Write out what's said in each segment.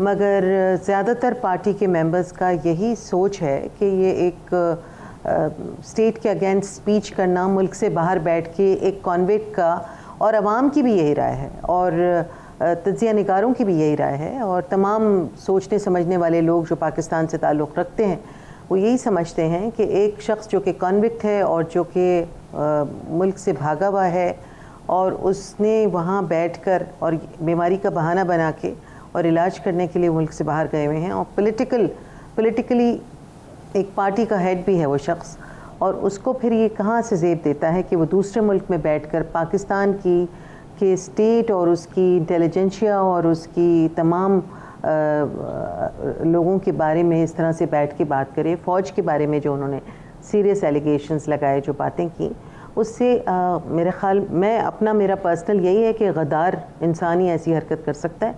مگر زیادہ تر پارٹی کے ممبرز کا یہی سوچ ہے کہ یہ ایک اسٹیٹ کے اگینسٹ سپیچ کرنا، ملک سے باہر بیٹھ کے ایک کانویکٹ کا، اور عوام کی بھی یہی رائے ہے اور تجزیہ نگاروں کی بھی یہی رائے ہے، اور تمام سوچنے سمجھنے والے لوگ جو پاکستان سے تعلق رکھتے ہیں وہ یہی سمجھتے ہیں کہ ایک شخص جو کہ کانوکٹ ہے اور جو کہ ملک سے بھاگا ہوا ہے، اور اس نے وہاں بیٹھ کر اور بیماری کا بہانہ بنا کے اور علاج کرنے کے لیے ملک سے باہر گئے ہوئے ہیں، اور پولیٹیکلی ایک پارٹی کا ہیڈ بھی ہے وہ شخص، اور اس کو پھر یہ کہاں سے زیب دیتا ہے کہ وہ دوسرے ملک میں بیٹھ کر پاکستان کی کہ اسٹیٹ اور اس کی انٹیلیجنشیا اور اس کی تمام لوگوں کے بارے میں اس طرح سے بیٹھ کے بات کرے، فوج کے بارے میں جو انہوں نے سیریس ایلیگیشنز لگائے، جو باتیں کی، اس سے میرے خیال میرا پرسنل یہی ہے کہ غدار انسان ہی ایسی حرکت کر سکتا ہے.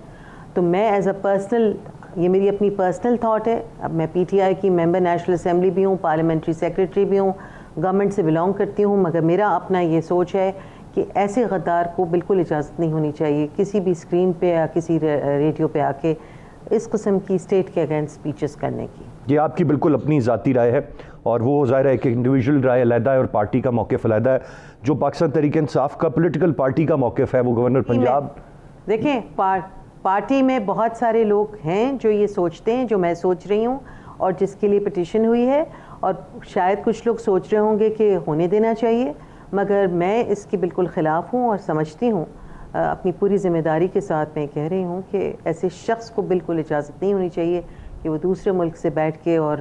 تو میں ایز اے پرسنل، یہ میری اپنی پرسنل تھاٹ ہے. اب میں پی ٹی آئی کی ممبر نیشنل اسمبلی بھی ہوں، پارلیمنٹری سیکریٹری بھی ہوں، گورنمنٹ سے بلانگ کرتی ہوں، مگر میرا اپنا یہ سوچ ہے کہ ایسے غدار کو بالکل اجازت نہیں ہونی چاہیے کسی بھی اسکرین پہ یا کسی ریڈیو پہ آ کے اس قسم کی اسٹیٹ کے اگینسٹ سپیچز کرنے کی. یہ آپ کی بالکل اپنی ذاتی رائے ہے، اور وہ ظاہر ہے کہ انڈیویجول رائے علیحدہ ہے اور پارٹی کا موقف علیحدہ ہے. جو پاکستان تحریک انصاف کا پولیٹیکل پارٹی کا موقف ہے وہ گورنر پنجاب، دیکھیں پارٹی میں بہت سارے لوگ ہیں جو یہ سوچتے ہیں جو میں سوچ رہی ہوں اور جس کے لیے پٹیشن ہوئی ہے، اور شاید کچھ لوگ سوچ رہے ہوں گے کہ ہونے دینا چاہیے، مگر میں اس کے بالکل خلاف ہوں اور سمجھتی ہوں اپنی پوری ذمہ داری کے ساتھ میں کہہ رہی ہوں کہ ایسے شخص کو بالکل اجازت نہیں ہونی چاہیے کہ وہ دوسرے ملک سے بیٹھ کے اور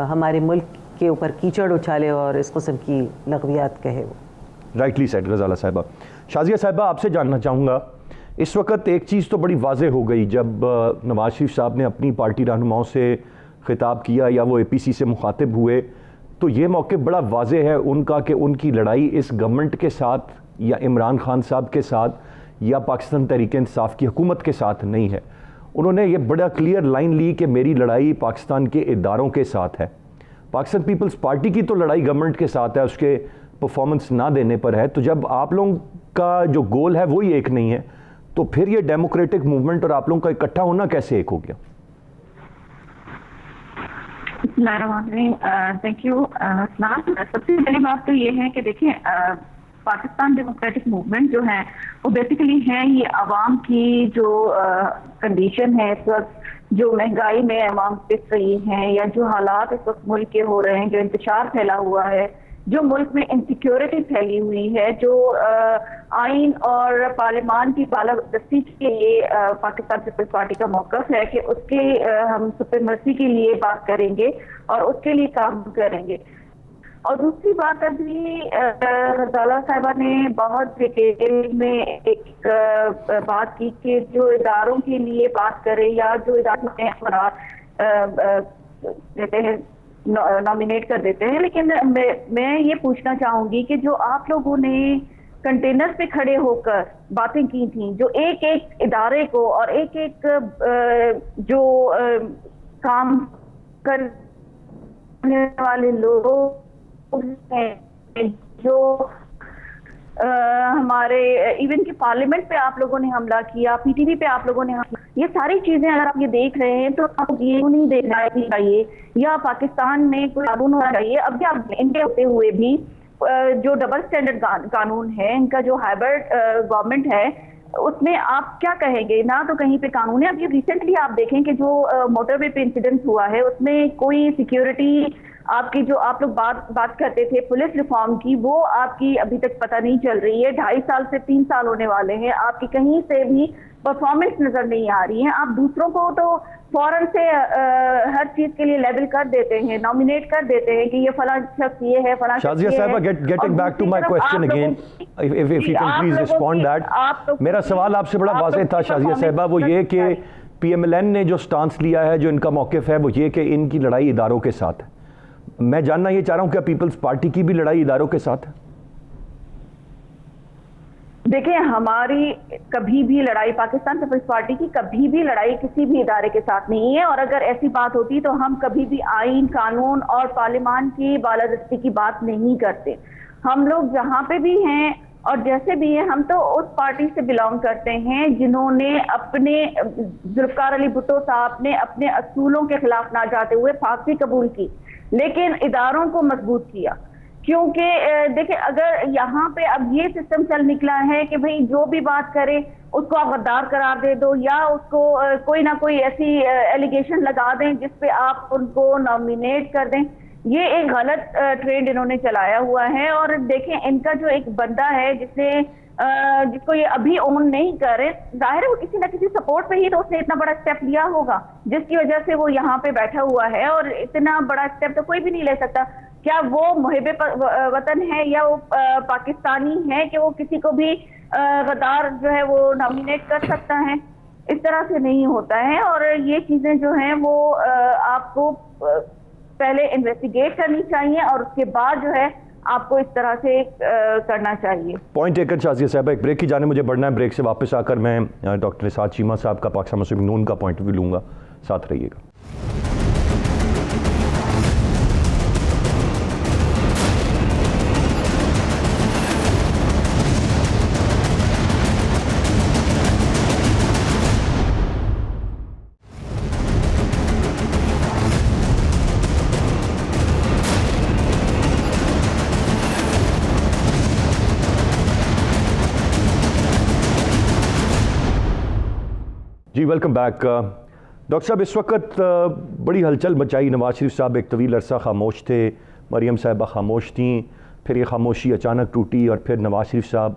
ہمارے ملک کے اوپر کیچڑ اچھالے اور اس قسم کی لغویات کہے. وہ رائٹلی سیڈ غزالہ صاحبہ. شازیہ صاحبہ، آپ سے جاننا چاہوں گا، اس وقت ایک چیز تو بڑی واضح ہو گئی جب نواز شریف صاحب نے اپنی پارٹی رہنماؤں سے خطاب کیا یا وہ اے پی سی سے مخاطب ہوئے، تو یہ موقف بڑا واضح ہے ان کا کہ ان کی لڑائی اس گورنمنٹ کے ساتھ یا عمران خان صاحب کے ساتھ یا پاکستان تحریک انصاف کی حکومت کے ساتھ نہیں ہے. انہوں نے یہ بڑا کلیئر لائن لی کہ میری لڑائی پاکستان کے اداروں کے ساتھ ہے. پاکستان پیپلز پارٹی کی تو لڑائی گورنمنٹ کے ساتھ ہے، اس کے پرفارمنس نہ دینے پر ہے. تو جب آپ لوگوں کا جو گول ہے وہی ایک نہیں ہے، تو پھر یہ ڈیموکریٹک موومنٹ اور آپ لوگوں کا اکٹھا ہونا کیسے ایک ہو گیا؟ تھینک یو اسلام. سب سے پہلی بات تو یہ ہے کہ دیکھیں، پاکستان ڈیموکریٹک موومنٹ جو ہے وہ بیسیکلی ہے یہ عوام کی جو کنڈیشن ہے اس وقت، جو مہنگائی میں عوام پس رہی ہیں، یا جو حالات اس وقت ملک کے ہو رہے ہیں، جو انتشار پھیلا ہوا ہے، جو ملک میں انسیکیورٹی پھیلی ہوئی ہے، جو آئین اور پارلیمان کی بالادستی کے لیے پاکستان پیپلز پارٹی کا موقف ہے کہ اس کے ہم سپریمیسی کے لیے بات کریں گے اور اس کے لیے کام کریں گے. اور دوسری بات، ابھی غزالہ صاحبہ نے بہت ڈیٹیل میں ایک بات کی کہ جو اداروں کے لیے بات کرے یا جو اداروں میں افراد دیتے ہیں نامینیٹ کر دیتے ہیں، لیکن میں یہ پوچھنا چاہوں گی کہ جو آپ لوگوں نے کنٹینر پہ کھڑے ہو کر باتیں کی تھیں، جو ایک ایک ادارے کو اور ایک ایک جو کام کرنے والے لوگ ہیں، جو ہمارے ایون کہ پارلیمنٹ پہ آپ لوگوں نے حملہ کیا، پی ٹی وی پہ آپ لوگوں نے حملہ، یہ ساری چیزیں اگر آپ یہ دیکھ رہے ہیں تو آپ کو یہ نہیں دیکھنا چاہیے یا پاکستان میں کوئی قانون ہونا چاہیے. اب کیا انڈیا ہوتے ہوئے بھی جو ڈبل سٹینڈرڈ قانون ہے، ان کا جو ہائبرڈ گورنمنٹ ہے، اس میں آپ کیا کہیں گے؟ نہ تو کہیں پہ قانون ہے. اب یہ ریسنٹلی آپ دیکھیں کہ جو موٹر وے پہ انسیڈنٹ ہوا ہے، اس میں کوئی سیکیورٹی آپ کی جو آپ لوگ بات کرتے تھے پولیس ریفارم کی، وہ آپ کی ابھی تک پتہ نہیں چل رہی ہے. 2.5 سال سے 3 سال ہونے والے ہیں، آپ کی کہیں سے بھی پرفارمنس نظر نہیں آ رہی ہے. آپ دوسروں کو تو فوراً سے ہر چیز کے لیے لیبل کر دیتے ہیں، نامینیٹ کر دیتے ہیں کہ یہ فلاں شخص یہ ہے، فلاں شخص یہ ہے. شازیہ صاحبہ، getting back to my question again, if you can please respond that. میرا سوال آپ سے بڑا واضح تھا شازیہ صاحبہ، وہ یہ کہ پی ایم ایل این نے جو سٹانس لیا ہے، جو ان کا موقف ہے، وہ یہ کہ ان کی لڑائی اداروں کے ساتھ ہے. میں جاننا یہ چاہ رہا ہوں کہ پیپلز پارٹی کی بھی لڑائی اداروں کے ساتھ ہے؟ دیکھیں، ہماری کبھی بھی لڑائی، پاکستان پیپلز پارٹی کی کبھی بھی لڑائی کسی بھی ادارے کے ساتھ نہیں ہے. اور اگر ایسی بات ہوتی تو ہم کبھی بھی آئین، قانون اور پارلیمان کی بالادستی کی بات نہیں کرتے. ہم لوگ جہاں پہ بھی ہیں اور جیسے بھی ہیں ہم تو اس پارٹی سے بلانگ کرتے ہیں جنہوں نے اپنے ذوالفقار علی بھٹو صاحب نے اپنے اصولوں کے خلاف نہ جاتے ہوئے پھانسی قبول کی، لیکن اداروں کو مضبوط کیا. کیونکہ دیکھیں اگر یہاں پہ اب یہ سسٹم چل نکلا ہے کہ بھئی جو بھی بات کرے اس کو آپ غدار قرار دے دو، یا اس کو کوئی نہ کوئی ایسی ایلیگیشن لگا دیں جس پہ آپ ان کو نامینیٹ کر دیں. یہ ایک غلط ٹرینڈ انہوں نے چلایا ہوا ہے. اور دیکھیں ان کا جو ایک بندہ ہے جس کو یہ ابھی اون نہیں کر رہے، ظاہر ہے وہ کسی نہ کسی سپورٹ پہ ہی تو اس نے اتنا بڑا اسٹیپ لیا ہوگا جس کی وجہ سے وہ یہاں پہ بیٹھا ہوا ہے، اور اتنا بڑا اسٹیپ تو کوئی بھی نہیں لے سکتا. کیا وہ محب وطن ہے یا وہ پاکستانی ہے کہ وہ کسی کو بھی غدار جو ہے وہ نامینیٹ کر سکتا ہے؟ اس طرح سے نہیں ہوتا ہے. اور یہ چیزیں جو ہیں وہ آپ کو پہلے انویسٹیگیٹ کرنی چاہیے اور اس کے بعد جو ہے آپ کو اس طرح سے کرنا چاہیے. پوائنٹ ٹیکن شازیہ صاحبہ. ایک بریک کی جانے مجھے بڑھنا ہے. بریک سے واپس آ کر میں ڈاکٹر نثار چیمہ صاحب کا پاکستان مسلم نون کا پوائنٹ آف ویو لوں گا. ساتھ رہیے گا. جی ویلکم بیک. ڈاکٹر صاحب اس وقت بڑی ہلچل مچائی. نواز شریف صاحب ایک طویل عرصہ خاموش تھے، مریم صاحبہ خاموش تھیں، پھر یہ خاموشی اچانک ٹوٹی اور پھر نواز شریف صاحب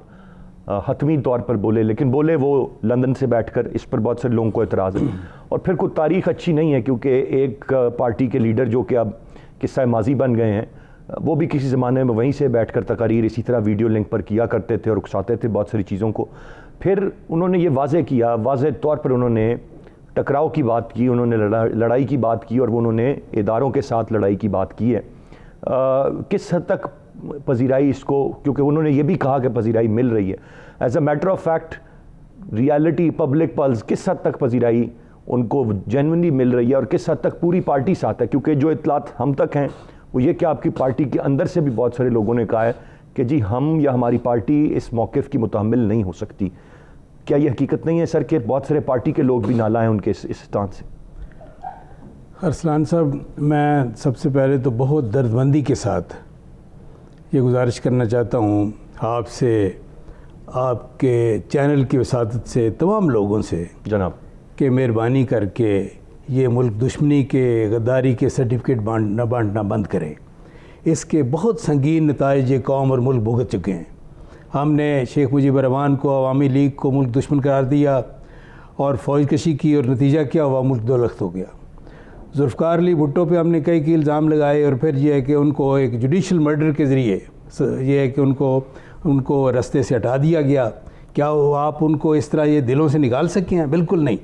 حتمی طور پر بولے، لیکن بولے وہ لندن سے بیٹھ کر. اس پر بہت سے لوگوں کو اعتراض ہے اور پھر کوئی تاریخ اچھی نہیں ہے کیونکہ ایک پارٹی کے لیڈر جو کہ اب قصہ ماضی بن گئے ہیں وہ بھی کسی زمانے میں وہیں سے بیٹھ کر تقاریر اسی طرح ویڈیو لنک پر کیا کرتے تھے اور اکساتے تھے بہت ساری چیزوں کو. پھر انہوں نے یہ واضح کیا، واضح طور پر انہوں نے ٹکراؤ کی بات کی، انہوں نے لڑائی کی بات کی اور وہ انہوں نے اداروں کے ساتھ لڑائی کی بات کی ہے. کس حد تک پذیرائی اس کو، کیونکہ انہوں نے یہ بھی کہا کہ پذیرائی مل رہی ہے as a matter of fact, reality public plus کس حد تک پذیرائی ان کو جینوئنلی مل رہی ہے اور کس حد تک پوری پارٹی ساتھ ہے؟ کیونکہ جو اطلاعات ہم تک ہیں وہ یہ کہ آپ کی پارٹی کے اندر سے بھی بہت سارے لوگوں نے کہا ہے کہ جی ہم یا ہماری پارٹی اس موقف کی متحمل نہیں ہو سکتی. کیا یہ حقیقت نہیں ہے سر کہ بہت سارے پارٹی کے لوگ بھی نالا ہیں ان کے اس اسٹانس سے؟ ارسلان صاحب، میں سب سے پہلے تو بہت درد مندی کے ساتھ یہ گزارش کرنا چاہتا ہوں آپ سے، آپ کے چینل کی وساطت سے، تمام لوگوں سے جناب کہ مہربانی کر کے یہ ملک دشمنی کے، غداری کے سرٹیفکیٹ بانٹنا بند کریں. اس کے بہت سنگین نتائج یہ قوم اور ملک بھگت چکے ہیں. ہم نے شیخ مجیب الرحمان کو، عوامی لیگ کو ملک دشمن قرار دیا اور فوج کشی کی اور نتیجہ کیا ہوا؟ ملک دو لخت ہو گیا. ذوالفقار علی بھٹو پہ ہم نے کئی الزام لگائے اور پھر یہ ہے کہ ان کو ایک جوڈیشل مرڈر کے ذریعے یہ ہے کہ ان کو رستے سے ہٹا دیا گیا. کیا آپ ان کو اس طرح یہ دلوں سے نکال سکے ہیں؟ بالکل نہیں.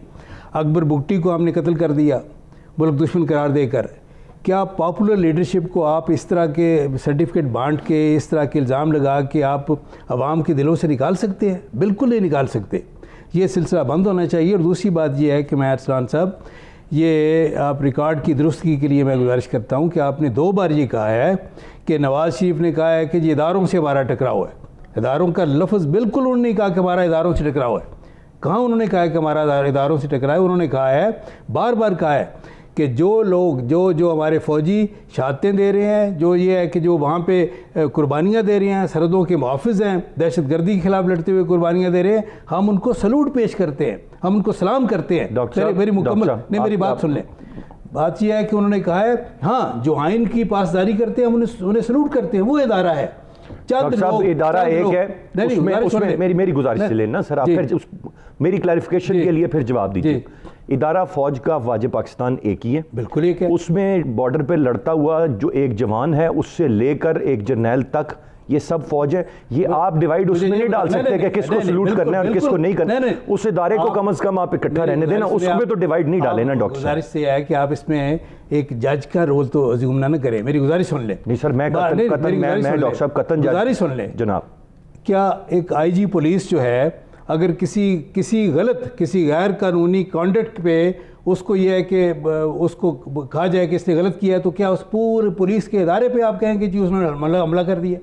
اکبر بگٹی کو ہم نے قتل کر دیا ملک دشمن قرار دے کر. کیا پاپولر لیڈرشپ کو آپ اس طرح کے سرٹیفکیٹ بانٹ کے، اس طرح کے الزام لگا کے آپ عوام کے دلوں سے نکال سکتے ہیں؟ بالکل نہیں نکال سکتے. یہ سلسلہ بند ہونا چاہیے. اور دوسری بات یہ ہے کہ میں ارسلان صاحب، یہ آپ ریکارڈ کی درستگی کے لیے میں گزارش کرتا ہوں کہ آپ نے 2 بار یہ کہا ہے کہ نواز شریف نے کہا ہے کہ یہ اداروں سے ہمارا ٹکراؤ ہے. اداروں کا لفظ بالکل انہوں نے کہا کہ ہمارا اداروں سے ٹکراؤ ہے. کہاں انہوں نے کہا ہے کہ ہمارا اداروں سے ٹکراؤ ہے؟ انہوں نے کہا ہے، بار بار کہا ہے کہ جو لوگ جو ہمارے فوجی شہادتیں دے رہے ہیں، جو یہ ہے کہ جو وہاں پہ قربانیاں دے رہے ہیں، سرحدوں کے محافظ ہیں، دہشت گردی کے خلاف لڑتے ہوئے قربانیاں دے رہے ہیں، ہم ان کو سلوٹ پیش کرتے ہیں، ہم ان کو سلام کرتے ہیں. میری مکمل نہیں، میری بات سن لیں. بات یہ ہے کہ انہوں نے کہا ہے ہاں جو آئین کی پاسداری کرتے ہیں ہم انہیں سلوٹ کرتے ہیں، وہ ادارہ ہے. ڈاکٹر صاحب ادارہ ایک ہے، اس میں میری گزارش سے لینا سر، آپ پھر میری کلیریفیکیشن کے لیے پھر جواب دیجیے. ادارہ فوج کا افواج پاکستان ایک ہی ہے، بالکل ایک ہے. اس میں بارڈر پہ لڑتا ہوا جو ایک جوان ہے اس سے لے کر ایک جرنیل تک یہ سب فوج ہے. یہ آپ ڈیوائیڈ اس میں نہیں ڈال سکتے کہ کس کو سلوٹ کرنا ہے اور کس کو نہیں کرنا. اس ادارے کو کم از کم آپ اکٹھا رہنے دینا، اس میں تو ڈیوائیڈ نہیں ڈالے نا. ڈاکٹر صاحب گزارش سے ہے کہ آپ اس میں ایک جج کا رول تو ازیوم نہ کریں. میری گزارش سن لیں. نہیں سر، میں ڈاکٹر صاحب قطن گزارش سن لیں جناب. کیا ایک آئی جی پولیس جو ہے اگر کسی غیر قانونی کانڈکٹ پہ اس کو یہ ہے کہ اس کو کہا جائے کہ اس نے غلط کیا ہے، تو کیا اس پورے پولیس کے ادارے پہ آپ کہیں کہ جی اس نے حملہ کر دیا؟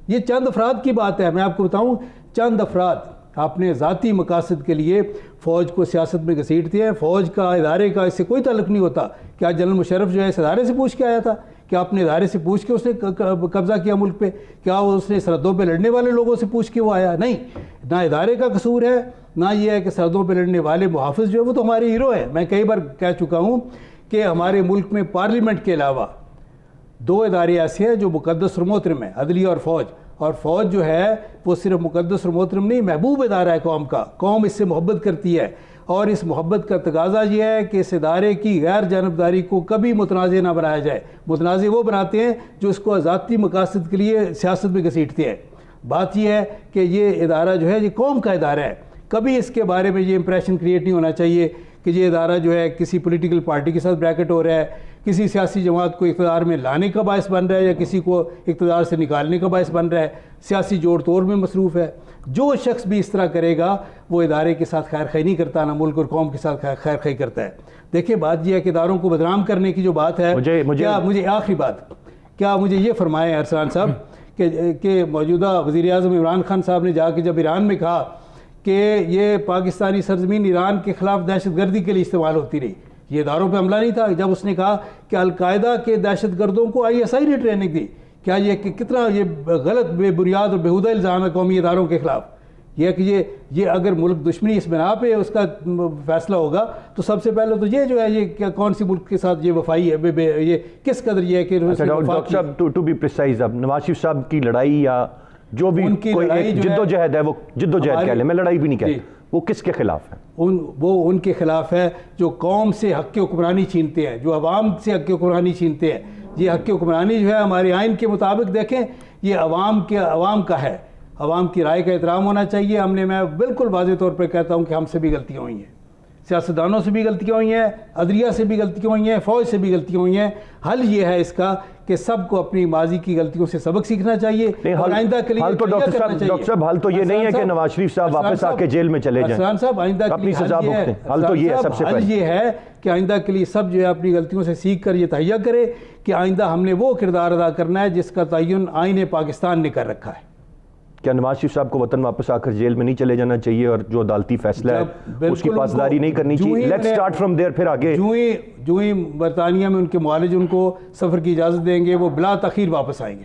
یہ چند افراد کی بات ہے. میں آپ کو بتاؤں, چند افراد اپنے ذاتی مقاصد کے لیے فوج کو سیاست میں گھسیٹتے ہیں. فوج کا ادارے کا اس سے کوئی تعلق نہیں ہوتا. کیا جنرل مشرف جو ہے اس ادارے سے پوچھ کے آیا تھا؟ کیا اپنے ادارے سے پوچھ کے اس نے قبضہ کیا ملک پہ؟ کیا اس نے سرحدوں پہ لڑنے والے لوگوں سے پوچھ کے وہ آیا؟ نہیں. نہ ادارے کا قصور ہے, نہ یہ ہے کہ سرحدوں پہ لڑنے والے محافظ جو ہے وہ تو ہمارے ہیرو ہیں. میں کئی بار کہہ چکا ہوں کہ ہمارے ملک میں پارلیمنٹ کے علاوہ 2 ادارے ایسے ہیں جو مقدس اور محترم ہیں, عدلیہ اور فوج. اور فوج جو ہے وہ صرف مقدس اور محترم نہیں, محبوب ادارہ ہے قوم کا. قوم اس سے محبت کرتی ہے, اور اس محبت کا تقاضا یہ ہے کہ اس ادارے کی غیر جانبداری کو کبھی متنازع نہ بنایا جائے. متنازع وہ بناتے ہیں جو اس کو ذاتی مقاصد کے لیے سیاست میں گھسیٹتے ہیں. بات یہ ہے کہ یہ ادارہ جو ہے یہ قوم کا ادارہ ہے. کبھی اس کے بارے میں یہ امپریشن کریٹ نہیں ہونا چاہیے کہ یہ ادارہ جو ہے کسی پولیٹیکل پارٹی کے ساتھ بریکٹ ہو رہا ہے, کسی سیاسی جماعت کو اقتدار میں لانے کا باعث بن رہا ہے, یا کسی کو اقتدار سے نکالنے کا باعث بن رہا ہے, سیاسی جوڑ توڑ میں مصروف ہے. جو شخص بھی اس طرح کرے گا وہ ادارے کے ساتھ خیر خواہی نہیں کرتا, نہ ملک اور قوم کے ساتھ خیر خواہی کرتا ہے. دیکھیں بات یہ ہے کہ اداروں کو بدنام کرنے کی جو بات ہے, مجھے آخری بات, کیا مجھے یہ فرمائے ارسلان صاحب کہ موجودہ وزیر اعظم عمران خان صاحب نے جا کے جب ایران میں کہا کہ یہ پاکستانی سرزمین ایران کے خلاف دہشت گردی کے لیے استعمال ہوتی رہی, یہ اداروں پہ حملہ نہیں تھا. جب اس نے کہا کہ القاعدہ کے دہشت گردوں کو ISI نے ٹریننگ دی, کیا یہ کتنا یہ غلط بے بنیاد اور بیہودہ الزام ہے قومی اداروں کے خلاف. یہ کہ یہ اگر ملک دشمنی اس بنا پہ اس کا فیصلہ ہوگا تو سب سے پہلے تو یہ جو ہے یہ کون سی ملک کے ساتھ یہ وفائی ہے, یہ کس قدر یہ ہے کہ ڈاکٹر صاحب ٹو بی پریسائز, اب نواز شریف صاحب کی لڑائی یا جو بھی کوئی جد و جہد ہے, وہ جد و جہد کہہ لیں, میں لڑائی بھی نہیں کہتا, وہ کس کے خلاف ہے؟ وہ ان کے خلاف ہے جو قوم سے حق حکمرانی چھینتے ہیں, جو عوام سے حق حکمرانی چھینتے ہیں. یہ حق حکمرانی جو ہے ہمارے آئین کے مطابق دیکھیں یہ عوام کا ہے, عوام کی رائے کا احترام ہونا چاہیے. میں بالکل واضح طور پر کہتا ہوں کہ ہم سے بھی غلطیاں ہوئی ہیں, سیاستدانوں سے بھی غلطیاں ہوئی ہیں, عدلیہ سے بھی غلطیاں ہوئی ہیں, فوج سے بھی غلطیاں ہوئی ہیں. حل یہ ہے اس کا کہ سب کو اپنی ماضی کی غلطیوں سے سبق سیکھنا چاہیے, آئندہ کے لیے حل تو ڈاکٹر صاحب حل تو یہ نہیں ہے کہ نواز شریف صاحب واپس آ کے جیل میں چلے جائیں. ارسلان صاحب آئندہ اپنی سزا بھگتیں, حل تو یہ ہے سب سے پہلے. حل یہ ہے کہ آئندہ کے لیے سب جو ہے اپنی غلطیوں سے سیکھ کر یہ تہیہ کرے کہ آئندہ ہم نے وہ کردار ادا کرنا ہے جس کا تعین آئین پاکستان نے کر رکھا ہے. کیا نواز شریف صاحب کو وطن واپس آ کر جیل میں نہیں چلے جانا چاہیے, اور جو عدالتی فیصلہ ہے اس کی پاسداری نہیں کرنی چاہیے؟ لیٹس سٹارٹ فرام دیئر, پھر آگے جو ہی برطانیہ میں ان کے معالج ان کو سفر کی اجازت دیں گے وہ بلا تاخیر واپس آئیں گے.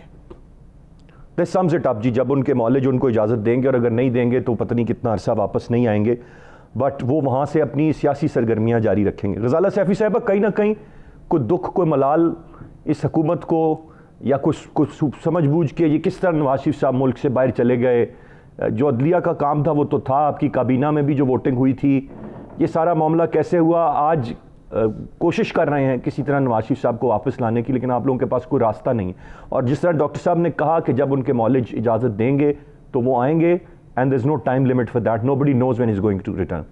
This sums it up جی, جب ان کے معالج ان کو اجازت دیں گے, اور اگر نہیں دیں گے تو پتہ نہیں کتنا عرصہ واپس نہیں آئیں گے, بٹ وہ وہاں سے اپنی سیاسی سرگرمیاں جاری رکھیں گے. غزالہ سیفی صاحبہ, کہیں نہ کہیں کوئی دکھ, کوئی ملال اس حکومت کو, یا کچھ سمجھ بوجھ کے یہ کس طرح نواز شریف صاحب ملک سے باہر چلے گئے؟ جو عدلیہ کا کام تھا وہ تو تھا, آپ کی کابینہ میں بھی جو ووٹنگ ہوئی تھی, یہ سارا معاملہ کیسے ہوا؟ آج کوشش کر رہے ہیں کسی طرح نواز شریف صاحب کو واپس لانے کی, لیکن آپ لوگوں کے پاس کوئی راستہ نہیں. اور جس طرح ڈاکٹر صاحب نے کہا کہ جب ان کے معالج اجازت دیں گے تو وہ آئیں گے, and there is no time limit for that, nobody knows when he's going to return.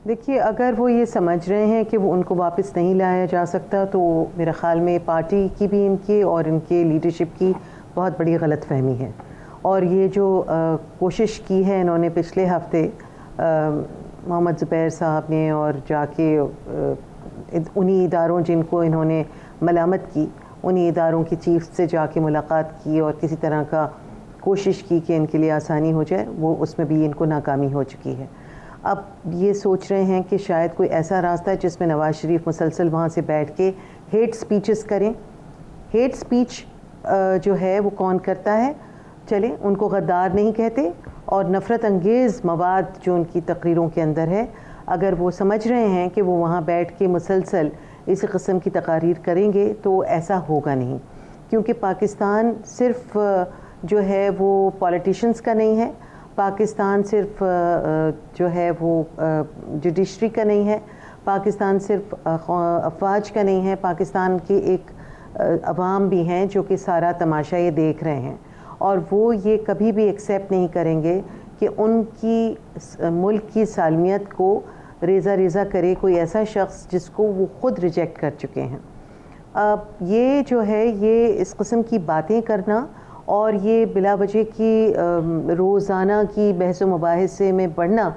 دیکھیے, اگر وہ یہ سمجھ رہے ہیں کہ وہ ان کو واپس نہیں لایا جا سکتا تو میرے خیال میں پارٹی کی بھی ان کی اور ان کے لیڈرشپ کی بہت بڑی غلط فہمی ہے. اور یہ جو کوشش کی ہے انہوں نے پچھلے ہفتے محمد زبیر صاحب نے, اور جا کے انہی اداروں جن کو انہوں نے ملامت کی, انہی اداروں کی چیف سے جا کے ملاقات کی اور کسی طرح کا کوشش کی کہ ان کے لیے آسانی ہو جائے, وہ اس میں بھی ان کو ناکامی ہو چکی ہے. اب یہ سوچ رہے ہیں کہ شاید کوئی ایسا راستہ ہے جس میں نواز شریف مسلسل وہاں سے بیٹھ کے ہیٹ سپیچز کریں. ہیٹ سپیچ جو ہے وہ کون کرتا ہے؟ چلیں, ان کو غدار نہیں کہتے, اور نفرت انگیز مواد جو ان کی تقریروں کے اندر ہے, اگر وہ سمجھ رہے ہیں کہ وہ وہاں بیٹھ کے مسلسل اسی قسم کی تقاریر کریں گے تو ایسا ہوگا نہیں. کیونکہ پاکستان صرف جو ہے وہ پولیٹیشنز کا نہیں ہے, پاکستان صرف جو ہے وہ جوڈیشری کا نہیں ہے, پاکستان صرف افواج کا نہیں ہے, پاکستان کے ایک عوام بھی ہیں جو کہ سارا تماشا یہ دیکھ رہے ہیں, اور وہ یہ کبھی بھی ایکسیپٹ نہیں کریں گے کہ ان کی ملک کی سالمیت کو ریزہ ریزہ کرے کوئی ایسا شخص جس کو وہ خود ریجیکٹ کر چکے ہیں. اب یہ جو ہے یہ اس قسم کی باتیں کرنا اور یہ بلا وجہ کی روزانہ کی بحث و مباحثے میں پڑھنا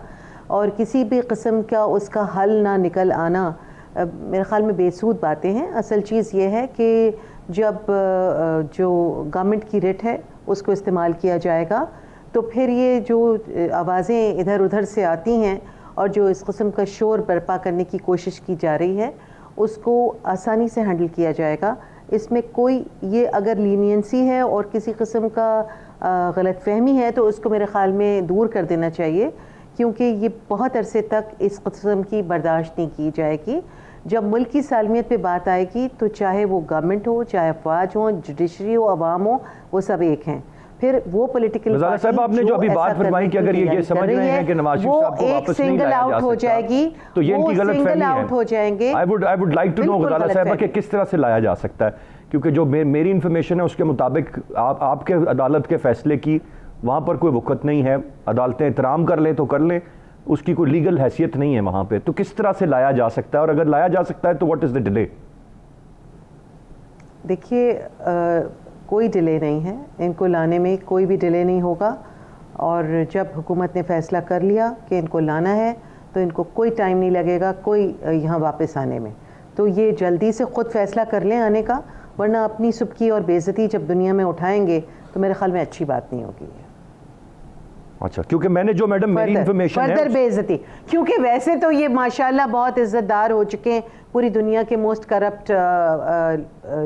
اور کسی بھی قسم کا اس کا حل نہ نکل آنا میرے خیال میں بے سود باتیں ہیں. اصل چیز یہ ہے کہ جب جو گورنمنٹ کی ریٹ ہے اس کو استعمال کیا جائے گا تو پھر یہ جو آوازیں ادھر ادھر سے آتی ہیں اور جو اس قسم کا شور برپا کرنے کی کوشش کی جا رہی ہے اس کو آسانی سے ہینڈل کیا جائے گا. اس میں کوئی یہ اگر لینینسی ہے اور کسی قسم کا غلط فہمی ہے تو اس کو میرے خیال میں دور کر دینا چاہیے, کیونکہ یہ بہت عرصے تک اس قسم کی برداشت نہیں کی جائے گی. جب ملک کی سالمیت پہ بات آئے گی تو چاہے وہ گورنمنٹ ہو, چاہے افواج ہو, جوڈیشری ہو, عوام ہو, وہ سب ایک ہیں. پھر وہ پولیٹیکل غزالہ صاحب آپ نے جو ابھی بات فرمائی کہ اگر یہ سمجھ رہے ہیں کہ نواز شریف صاحب کو واپس نہیں لایا جا سکتا تو یہ ان کی غلط فہمی ہے. I would like to know Ghazala صاحبہ کہ کس طرح سے لایا جا سکتا ہے, کیونکہ جو میری انفارمیشن ہے اس کے مطابق آپ کے عدالت کے فیصلے کی وہاں پر کوئی وقت نہیں ہے, عدالتیں احترام کر لیں تو کر لیں, اس کی کوئی لیگل حیثیت نہیں ہے وہاں پہ. تو کس طرح سے لایا جا سکتا ہے, اور اگر لایا جا سکتا ہے تو واٹ از دا ڈیلے؟ دیکھیے کوئی ڈیلے نہیں ہے, ان کو لانے میں کوئی بھی ڈیلے نہیں ہوگا, اور جب حکومت نے فیصلہ کر لیا کہ ان کو لانا ہے تو ان کو کوئی ٹائم نہیں لگے گا کوئی یہاں واپس آنے میں. تو یہ جلدی سے خود فیصلہ کر لیں آنے کا, ورنہ اپنی سبکی اور بے عزتی جب دنیا میں اٹھائیں گے تو میرے خیال میں اچھی بات نہیں ہوگی. اچھا, کیونکہ میں نے جو میڈم میری انفارمیشن ہے فردر بے عزتی, کیونکہ ویسے تو یہ ماشاءاللہ بہت عزت دار ہو چکے ہیں, پوری دنیا کے موسٹ کرپٹ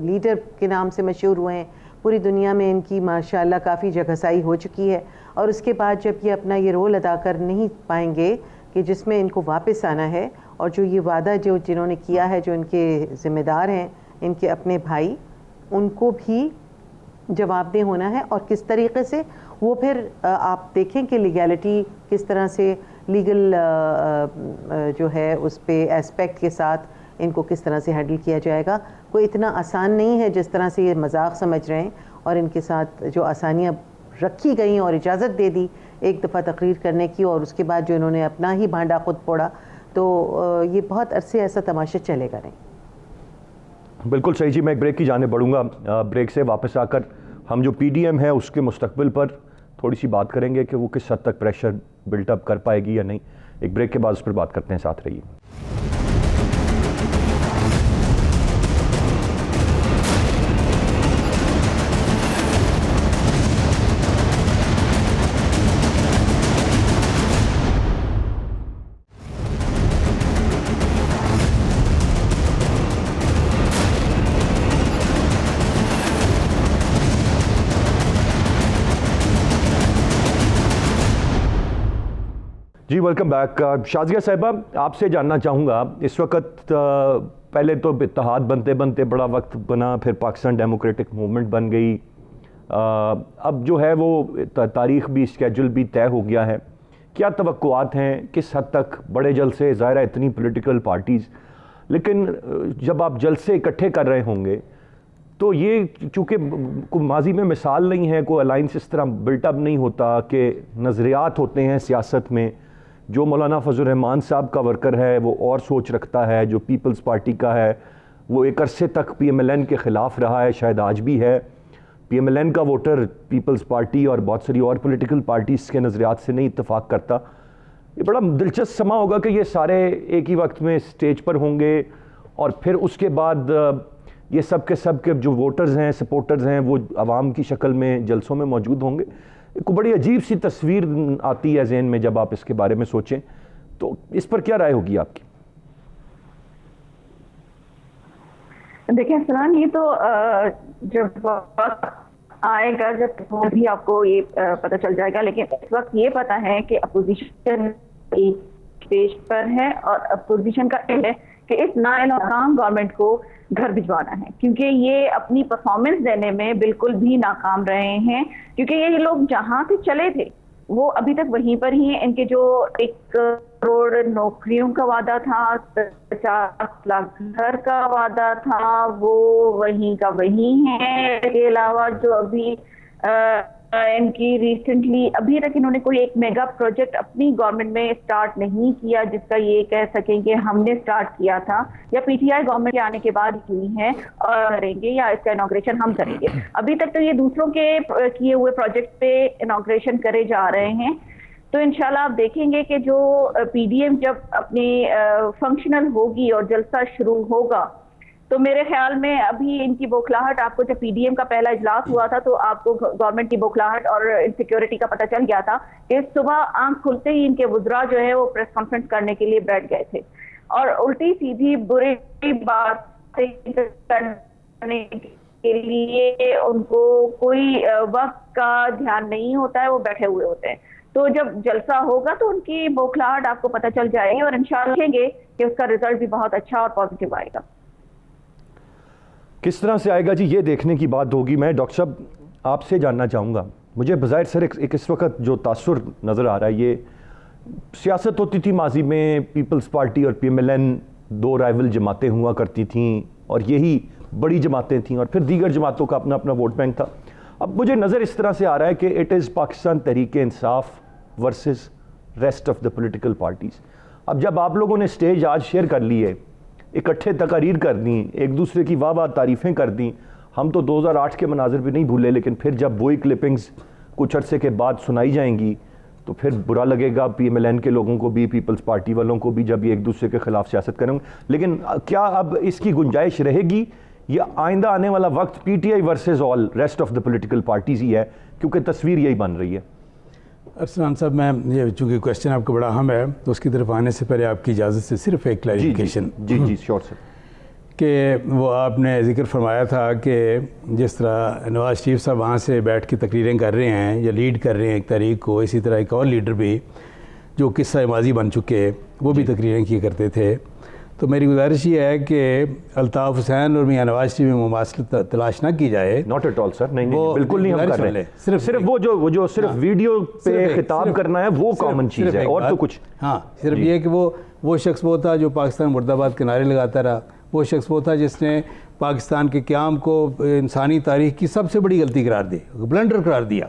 لیڈر کے نام سے مشہور ہوئے ہیں, پوری دنیا میں ان کی ماشاءاللہ کافی جگہسائی ہو چکی ہے, اور اس کے بعد جب یہ اپنا یہ رول ادا کر نہیں پائیں گے کہ جس میں ان کو واپس آنا ہے, اور جو یہ وعدہ جنہوں نے کیا ہے, جو ان کے ذمہ دار ہیں ان کے اپنے بھائی, ان کو بھی جواب دہ ہونا ہے. اور کس طریقے سے وہ پھر آپ دیکھیں کہ لیگیلٹی کس طرح سے لیگل جو ہے اس پہ ایسپیکٹ کے ساتھ ان کو کس طرح سے ہینڈل کیا جائے گا. کوئی اتنا آسان نہیں ہے جس طرح سے یہ مذاق سمجھ رہے ہیں, اور ان کے ساتھ جو آسانیاں رکھی گئیں اور اجازت دے دی ایک دفعہ تقریر کرنے کی, اور اس کے بعد جو انہوں نے اپنا ہی بھانڈا خود پھوڑا, تو یہ بہت عرصے ایسا تماشا چلے گا نہیں. بالکل صحیح جی. میں ایک بریک کی جانے بڑھوں گا, بریک سے واپس آ کر ہم جو پی ڈی ایم ہے اس کے مستقبل پر تھوڑی سی بات کریں گے کہ وہ کس حد تک پریشر بلٹ اپ کر پائے گی یا نہیں. ایک بریک کے بعد اس پر بات کرتے ہیں, ساتھ رہیے. جی ویلکم بیک. شازیہ صاحبہ, آپ سے جاننا چاہوں گا, اس وقت پہلے تو اتحاد بنتے بنتے بڑا وقت بنا, پھر پاکستان ڈیموکریٹک موومنٹ بن گئی, اب جو ہے وہ تاریخ بھی اسکیجول بھی طے ہو گیا ہے. کیا توقعات ہیں, کس حد تک بڑے جلسے, ظاہر ہے اتنی پولیٹیکل پارٹیز, لیکن جب آپ جلسے اکٹھے کر رہے ہوں گے تو یہ چونکہ کوئی ماضی میں مثال نہیں ہے, کوئی الائنس اس طرح بلٹ اپ نہیں ہوتا کہ نظریات ہوتے ہیں سیاست میں. جو مولانا فضل الرحمان صاحب کا ورکر ہے وہ اور سوچ رکھتا ہے, جو پیپلز پارٹی کا ہے وہ ایک عرصے تک پی ایم ایل این کے خلاف رہا ہے, شاید آج بھی ہے. پی ایم ایل این کا ووٹر پیپلز پارٹی اور بہت ساری اور پولیٹیکل پارٹیز کے نظریات سے نہیں اتفاق کرتا. یہ بڑا دلچسپ سما ہوگا کہ یہ سارے ایک ہی وقت میں سٹیج پر ہوں گے, اور پھر اس کے بعد یہ سب کے جو ووٹرز ہیں, سپورٹرز ہیں, وہ عوام کی شکل میں جلسوں میں موجود ہوں گے. ایک بڑی عجیب سی تصویر آتی ہے ذہن میں جب آپ اس کے بارے میں سوچیں, تو اس پر کیا رائے ہوگی آپ کی؟ دیکھیں سلام, یہ تو جب وقت آئے گا جب وہ بھی آپ کو یہ پتہ چل جائے گا, لیکن اس وقت یہ پتہ ہے کہ اپوزیشن پیش پر ہے, اور اپوزیشن کا ہے کہ اس ناکام گورنمنٹ کو گھر بھجوانا ہے, کیونکہ یہ اپنی پرفارمنس دینے میں بالکل بھی ناکام رہے ہیں. کیونکہ یہ لوگ جہاں سے چلے تھے وہ ابھی تک وہیں پر ہی ہیں. ان کے جو 1 کروڑ نوکریوں کا وعدہ تھا, 50 لاکھ گھر کا وعدہ تھا, وہ وہیں کا وہیں ہے. اس کے علاوہ جو ابھی ان کی ریسنٹلی ابھی تک انہوں نے کوئی ایک میگا پروجیکٹ اپنی گورنمنٹ میں اسٹارٹ نہیں کیا جس کا یہ کہہ سکیں کہ ہم نے اسٹارٹ کیا تھا, یا پی ٹی آئی گورنمنٹ کے آنے کے بعد ہوئی ہے اور کریں گے, یا اس کا انوگریشن ہم کریں گے. ابھی تک تو یہ دوسروں کے کیے ہوئے پروجیکٹ پہ انوگریشن کرے جا رہے ہیں. تو انشاءاللہ آپ دیکھیں گے کہ جو پی ڈی ایم جب اپنی فنکشنل ہوگی اور جلسہ شروع ہوگا تو میرے خیال میں ابھی ان کی بوکھلاہٹ آپ کو جب پی ڈی ایم کا پہلا اجلاس ہوا تھا تو آپ کو گورنمنٹ کی بوکھلاہٹ اور انسیکیورٹی کا پتہ چل گیا تھا کہ صبح آنکھ کھلتے ہی ان کے وزراء جو ہے وہ پریس کانفرنس کرنے کے لیے بیٹھ گئے تھے اور الٹی سیدھی بری بات کرنے کے لیے ان کو کوئی وقت کا دھیان نہیں ہوتا ہے, وہ بیٹھے ہوئے ہوتے ہیں. تو جب جلسہ ہوگا تو ان کی بوکھلاہٹ آپ کو پتہ چل جائے گی اور انشاءاللہ دیکھیں گے کہ اس کا رزلٹ بھی بہت اچھا اور پازیٹیو آئے گا. کس طرح سے آئے گا جی, یہ دیکھنے کی بات ہوگی. میں ڈاکٹر صاحب آپ سے جاننا چاہوں گا, مجھے بظاہر سر ایک اس وقت جو تاثر نظر آ رہا ہے, یہ سیاست ہوتی تھی ماضی میں, پیپلز پارٹی اور پی ایم ایل این دو رائیول جماعتیں ہوا کرتی تھیں اور یہی بڑی جماعتیں تھیں اور پھر دیگر جماعتوں کا اپنا اپنا ووٹ بینک تھا. اب مجھے نظر اس طرح سے آ رہا ہے کہ it is Pakistan Tehreek Insaf versus rest of the political parties. اب جب آپ لوگوں نے سٹیج آج شیئر کر لی ہے, اکٹھے تقاریر کر دیں, ایک دوسرے کی واہ واہ تعریفیں کر دیں, ہم تو 2008 کے مناظر بھی نہیں بھولے, لیکن پھر جب وہی کلپنگز کچھ عرصے کے بعد سنائی جائیں گی تو پھر برا لگے گا پی ایم ایل این کے لوگوں کو بھی, پیپلز پارٹی والوں کو بھی, جب یہ ایک دوسرے کے خلاف سیاست کریں گے. لیکن کیا اب اس کی گنجائش رہے گی یا آئندہ آنے والا وقت P T I versus all rest of the political parties ہی ہے, کیونکہ تصویر یہی بن رہی ہے؟ ارسلان صاحب, میں یہ چونکہ کویسچن آپ کا بڑا اہم ہے تو اس کی طرف آنے سے پہلے آپ کی اجازت سے صرف ایک کلیریفیکیشن. جی شیور سر. کہ وہ آپ نے ذکر فرمایا تھا کہ جس طرح نواز شریف صاحب وہاں سے بیٹھ کے تقریریں کر رہے ہیں یا لیڈ کر رہے ہیں ایک تحریک کو, اسی طرح ایک اور لیڈر بھی جو قصہ ماضی بن چکے وہ بھی تقریریں کیا کرتے تھے. تو میری گزارش یہ ہے کہ الطاف حسین اور میاں نواز شریف میں مماثلت تلاش نہ کی جائے. ناٹ ایٹ آل سر, نہیں بالکل نہیں ہم کر رہے ہیں. صرف وہ جو صرف ویڈیو پہ خطاب کرنا ہے وہ کامن چیز ہے, اور تو کچھ. ہاں, صرف یہ کہ وہ شخص وہ تھا جو پاکستان مرد آباد کے نعرے لگاتا رہا, وہ شخص وہ تھا جس نے پاکستان کے قیام کو انسانی تاریخ کی سب سے بڑی غلطی قرار دی, بلنڈر قرار دیا.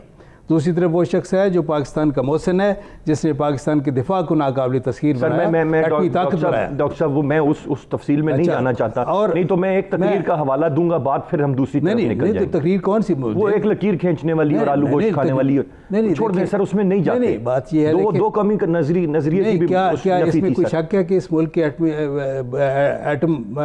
دوسری طرف وہ شخص ہے جو پاکستان کا محسن ہے, جس نے پاکستان کے دفاع کو ناقابل تسخیر بنایا, اپنی طاقت بنایا. ڈاکٹر صاحب, وہ میں اس تفصیل میں نہیں جانا چاہتا, اور نہیں تو میں ایک تقریر کا حوالہ دوں گا, بعد پھر ہم دوسری طرف نکل جائیں گے. تقریر کون سی؟ وہ ایک لکیر کھینچنے والی اور آلو گوشت کھانے والی, چھوڑ دیں سر, اس میں نہیں جاتے. بات یہ ہے دو کمی کا نظریے کی بھی کیا اس میں کوئی شک ہے کہ اس ملک کے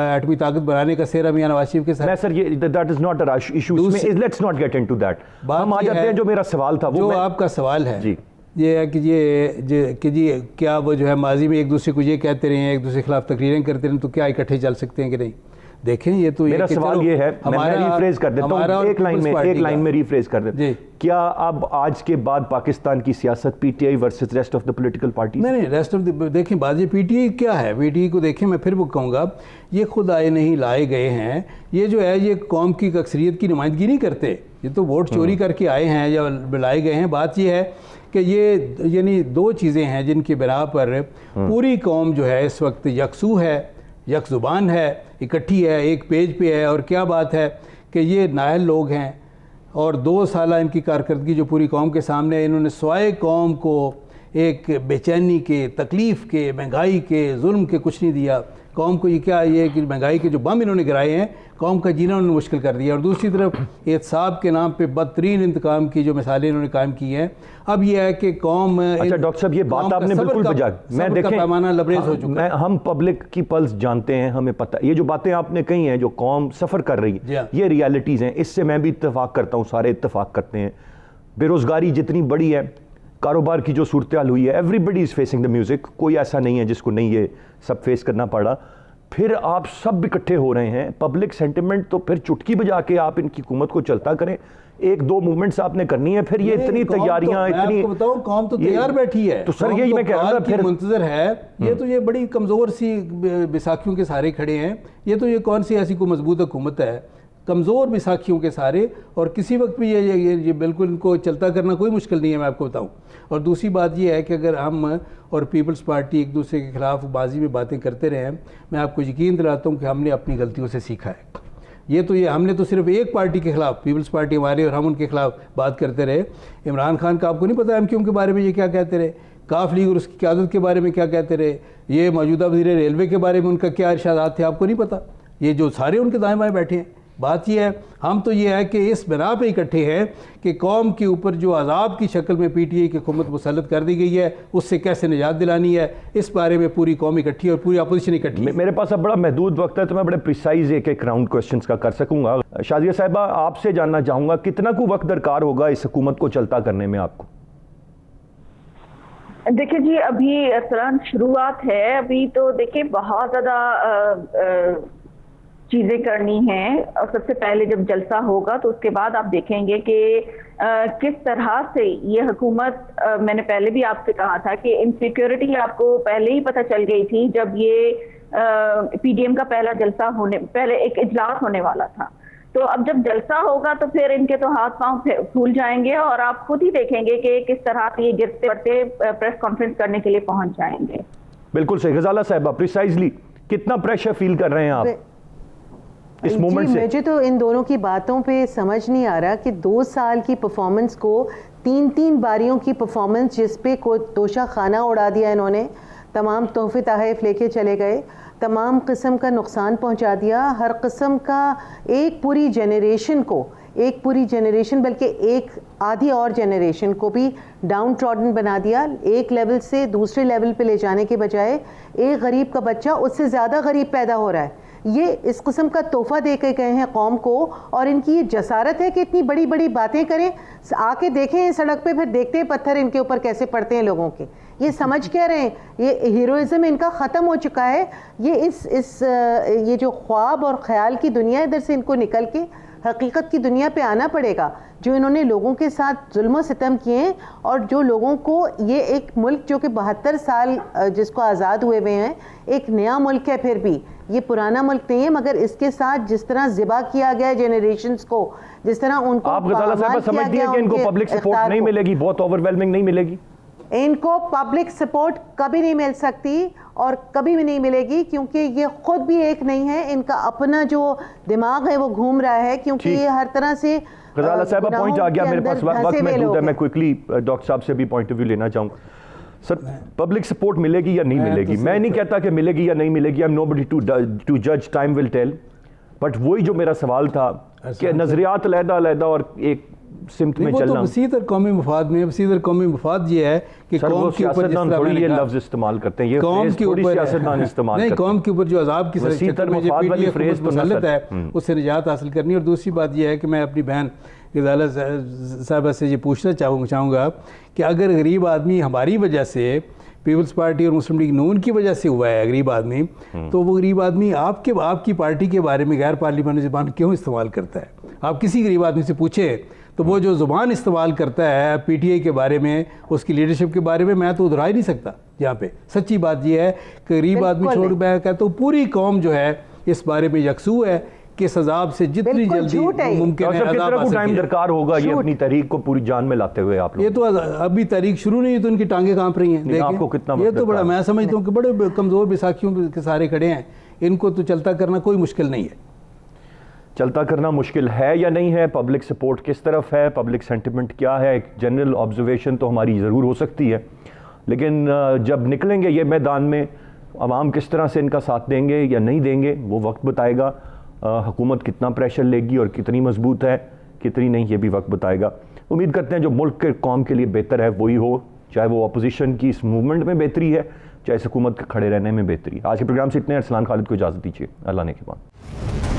ایٹمی طاقت بنانے کا سہرا میاں نواز شریف کے ساتھ؟ میں سر یہ that is not issue, let's not get into that. ہم آ جاتے ہیں جو میرا سوال تھا, جو آپ کا سوال ہے جی یہ ہے کہ جی کیا وہ جو ہے ماضی میں ایک دوسرے کو یہ کہتے رہے ہیں, ایک دوسرے کے خلاف تقریریں کرتے رہے ہیں, تو کیا اکٹھے چل سکتے ہیں کہ نہیں؟ دیکھیں یہ تو میرا سوال یہ ہے, میں ریفریز کر دیتا ہوں, ایک لائن میں ریفریز کر دیتا ہوں. کیا اب آج کے بعد پاکستان کی سیاست P T I versus rest of the political parties? نہیں, ریسٹ آف دا, دیکھیں بات یہ پی ٹی آئی کیا ہے. پی ٹی آئی کو دیکھیں, میں پھر وہ کہوں گا یہ خود آئے نہیں لائے گئے ہیں. یہ جو ہے یہ قوم کی اکثریت کی نمائندگی نہیں کرتے, یہ تو ووٹ چوری کر کے آئے ہیں یا لائے گئے ہیں. بات یہ ہے کہ یہ یعنی دو چیزیں ہیں جن کی بنا پر پوری قوم جو ہے اس وقت یکسو ہے, یک زبان ہے, اکٹھی ہے, ایک پیج پہ ہے. اور کیا بات ہے کہ یہ نااہل لوگ ہیں اور 2 سالہ ان کی کارکردگی جو پوری قوم کے سامنے ہے, انہوں نے سوائے قوم کو ایک بے چینی کے, تکلیف کے, مہنگائی کے, ظلم کے کچھ نہیں دیا. قوم کو یہ کیا یہ کہ مہنگائی کے جو بم انہوں نے گرائے ہیں, قوم کا جینا انہوں نے مشکل کر دیا. اور دوسری طرف احتساب کے نام پہ بدترین انتقام کی جو مثالیں انہوں نے قائم کی ہیں. اب یہ ہے کہ قوم, اچھا ڈاکٹر صاحب یہ بات آپ نے بالکل بجا, میں دیکھیں پیمانہ لبریز ہو چکا ہے. ہم پبلک کی پلس جانتے ہیں, ہمیں پتہ, یہ جو باتیں آپ نے کہی ہیں جو قوم سفر کر رہی ہے یہ ریالٹیز ہیں, اس سے میں بھی اتفاق کرتا ہوں, سارے اتفاق کرتے ہیں. بے روزگاری جتنی بڑی ہے, کاروبار کی جو صورتحال ہوئی ہے, everybody is facing the music, کوئی ایسا نہیں ہے جس کو نہیں یہ سب فیس کرنا پڑا. پھر آپ سب اکٹھے ہو رہے ہیں, پبلک سینٹیمنٹ تو پھر چٹکی بجا کے آپ ان کی حکومت کو چلتا کریں. 1-2 موومنٹس آپ نے کرنی ہے, پھر یہ اتنی تیاریاں, اتنی بتاؤں قوم تو تیار بیٹھی ہے. تو سر یہی میں کہہ رہا ہوں, پھر منتظر ہے. یہ تو یہ بڑی کمزور سی بیساکھیوں کے سارے کھڑے ہیں. یہ تو یہ کون سی ایسی کوئی مضبوط حکومت ہے, کمزور بیساکھیوں کے سارے, اور کسی وقت بھی یہ بالکل ان کو چلتا کرنا کوئی مشکل نہیں ہے, میں آپ کو بتاؤں. اور دوسری بات یہ ہے کہ اگر ہم اور پیپلز پارٹی ایک دوسرے کے خلاف بازی میں باتیں کرتے رہے ہیں, میں آپ کو یقین دلاتا ہوں کہ ہم نے اپنی غلطیوں سے سیکھا ہے. یہ ہم نے تو صرف ایک پارٹی کے خلاف, پیپلز پارٹی ہماری, اور ہم ان کے خلاف بات کرتے رہے. عمران خان کا آپ کو نہیں پتا ایم کیو ایم کے بارے میں یہ کیا کہتے رہے, کاف لیگ اور اس کی قیادت کے بارے میں کیا کہتے رہے, یہ موجودہ وزیر ریلوے کے بارے میں ان کا کیا ارشادات تھے, آپ کو نہیں پتا. یہ جو سارے ان کے دائیں بائیں بیٹھے ہیں, بات یہ ہے ہم تو یہ ہے کہ اس بنا پہ اکٹھے ہیں کہ قوم کے اوپر جو عذاب کی شکل میں پی ٹی آئی کی حکومت مسلط کر دی گئی ہے اس سے کیسے نجات دلانی ہے، اس بارے میں پوری قوم اکٹھی ہے اور پوری اپوزیشن اکٹھی ہے۔ میرے پاس اب بڑا محدود وقت ہے تو میں بڑے پریسائز ایک راؤنڈ کوسچنز کا کر سکوں گا۔ شازیہ صاحبہ آپ سے جاننا چاہوں گا کتنا کو وقت درکار ہوگا اس حکومت کو چلتا کرنے میں آپ کو؟ دیکھیں جی ابھی اصلاً شروعات ہے، ابھی تو دیکھیں بہت زیادہ چیزیں کرنی ہیں، اور سب سے پہلے جب جلسہ ہوگا تو اس کے بعد آپ دیکھیں گے کہ کس طرح سے یہ حکومت، میں نے پہلے بھی آپ سے کہا تھا کہ انسیکیورٹی آپ کو پہلے ہی پتہ چل گئی تھی جب یہ پی ڈی ایم کا پہلے ایک اجلاس ہونے والا تھا۔ تو اب جب جلسہ ہوگا تو پھر ان کے تو ہاتھ پاؤں پھول جائیں گے، اور آپ خود ہی دیکھیں گے کہ کس طرح سے یہ گرتے پڑتے پریس کانفرنس کرنے کے لیے پہنچ جائیں گے۔ بالکل صحیح۔ غزالہ صاحبہ پریسائزلی کتنا پریشر فیل کر رہے ہیں آپ اس مومنٹ سے؟ مجھے تو ان دونوں کی باتوں پہ سمجھ نہیں آ رہا کہ 2 سال کی پرفارمنس کو 3 باریوں کی پرفارمنس جس پہ کوئی توشہ خانہ اڑا دیا انہوں نے، تمام تحفے تحائف لے کے چلے گئے، تمام قسم کا نقصان پہنچا دیا، ہر قسم کا ایک پوری جنریشن بلکہ ایک آدھی اور جنریشن کو بھی ڈاؤن ٹراڈن بنا دیا، ایک لیول سے دوسرے لیول پہ لے جانے کے بجائے ایک غریب کا بچہ اس سے زیادہ غریب پیدا ہو رہا ہے۔ یہ اس قسم کا تحفہ دے کے گئے ہیں قوم کو، اور ان کی یہ جسارت ہے کہ اتنی بڑی بڑی باتیں کریں، آ کے دیکھیں سڑک پہ، پھر دیکھتے ہیں پتھر ان کے اوپر کیسے پڑتے ہیں لوگوں کے۔ یہ سمجھ کیا رہے ہیں، یہ ہیروئزم ان کا ختم ہو چکا ہے۔ یہ جو خواب اور خیال کی دنیا ادھر سے ان کو نکل کے حقیقت کی دنیا پہ آنا پڑے گا، جو انہوں نے لوگوں کے ساتھ ظلم و ستم کیے ہیں، اور جو لوگوں کو یہ ایک ملک جو کہ 72 سال جس کو آزاد ہوئے ہوئے ہیں، ایک نیا ملک ہے، پھر بھی یہ پرانا ملک نہیں ہے، مگر اس کے ساتھ جس طرح ذبح کیا گیا جنریشنز کو، جس طرح ان کو آپ غزالہ صاحبہ سمجھتی ہیں کہ ان کو پبلک سپورٹ نہیں ملے گی، بہت اوور ویلمنگ نہیں ملے گی؟ ان کو پبلک سپورٹ کبھی نہیں مل سکتی اور کبھی بھی نہیں ملے گی، کیونکہ یہ خود بھی ایک نہیں ہے، ان کا اپنا جو دماغ ہے وہ گھوم رہا ہے، کیونکہ یہ ہر طرح سے غزالہ صاحبہ پوائنٹ آ گیا، میرے پاس وقت محدود ہے، میں کوئکلی ڈاکٹر صاحب سے بھی پوائنٹ آف ویو لینا چاہوں گا۔ سر پبلک سپورٹ ملے گی یا نہیں ملے گی؟ میں نہیں کہتا کہ ملے گی یا نہیں ملے گی، I'm nobody to judge, time will tell، but وہی جو میرا سوال تھا کہ نظریات علیحدہ علیحدہ اور ایک سمت میں چلنا، تو وسیع تر قومی مفاد میں وسیع تر قومی مفاد یہ ہے کہ قوم کے اوپر سیاستدان تھوڑی یہ لفظ استعمال کرتے ہیں، یہ فریز تھوڑی سیاستدان استعمال کرتے ہیں، قوم کے اوپر جو عذاب کی شکل میں جو پی ٹی آئی مسلط ہے اس سے نجات حاصل کرنی۔ اور دوسری بات یہ ہے کہ میں اپنی بہن غزالہ صاحبہ سے یہ پوچھنا چاہوں گا کہ اگر غریب آدمی ہماری وجہ سے، پیپلز پارٹی اور مسلم لیگ نون کی وجہ سے ہوا ہے غریب آدمی، تو وہ غریب آدمی آپ کی پارٹی کے بارے میں غیر پارلیمانی زبان کیوں استعمال کرتا ہے؟ آپ کسی غریب آدمی سے پوچھے تو وہ جو زبان استعمال کرتا ہے پی ٹی آئی کے بارے میں، اس کی لیڈرشپ کے بارے میں تو دہرا ہی نہیں سکتا یہاں پہ۔ سچی بات یہ ہے کہ غریب آدمی چھوڑ کے میں کہتا ہوں پوری قوم جو ہے اس بارے میں یکسو ہے کہ اس عذاب سے جتنی جلدی ممکن ہے عذاب حاصل ٹائم درکار ہوگا یہ اپنی تحریک کو پوری جان میں لاتے ہوئے آپ لوگ؟ یہ تو ابھی تحریک شروع نہیں ہے تو ان کی ٹانگیں کانپ رہی ہیں، آپ کو کتنا یہ تو بڑا میں سمجھتا ہوں کہ بڑے کمزور بیساکھیوں کے سارے کھڑے ہیں، ان کو تو چلتا کرنا کوئی مشکل نہیں ہے۔ چلتا کرنا مشکل ہے یا نہیں ہے؟ پبلک سپورٹ کس طرف ہے؟ پبلک سینٹیمنٹ کیا ہے؟ ایک جنرل آبزرویشن تو ہماری ضرور ہو سکتی ہے، لیکن جب نکلیں گے یہ میدان میں عوام کس طرح سے ان کا ساتھ دیں گے یا نہیں دیں گے وہ وقت بتائے گا۔ حکومت کتنا پریشر لے گی اور کتنی مضبوط ہے کتنی نہیں یہ بھی وقت بتائے گا۔ امید کرتے ہیں جو ملک کے قوم کے لیے بہتر ہے وہی ہو، چاہے وہ اپوزیشن کی اس موومنٹ میں بہتری ہے چاہے اس حکومت کے کھڑے رہنے میں بہتری ہے۔ آج کے پروگرام سے اتنے، ارسلان خالد کو اجازت دیجیے، اللہ نے کے بعد۔